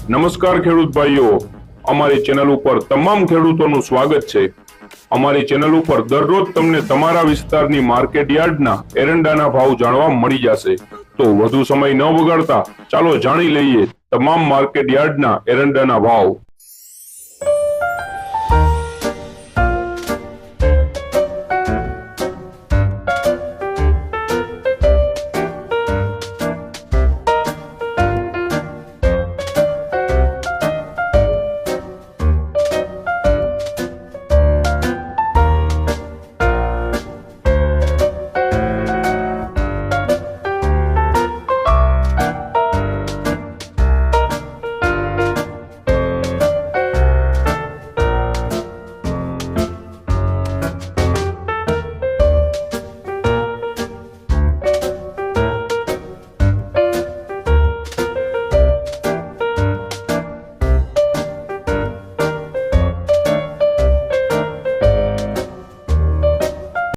નમસ્કાર ખેડૂત ભાઈઓ, અમારી ચેનલ ઉપર તમામ ખેડૂતોનું સ્વાગત છે। અમારી ચેનલ ઉપર દરરોજ તમને તમારા વિસ્તારની માર્કેટ યાર્ડના એરંડાના ભાવ જાણવા મળી જશે। તો વધુ સમય ન બગાડતા ચાલો જાણી લઈએ તમામ માર્કેટ યાર્ડના એરંડાના ભાવ।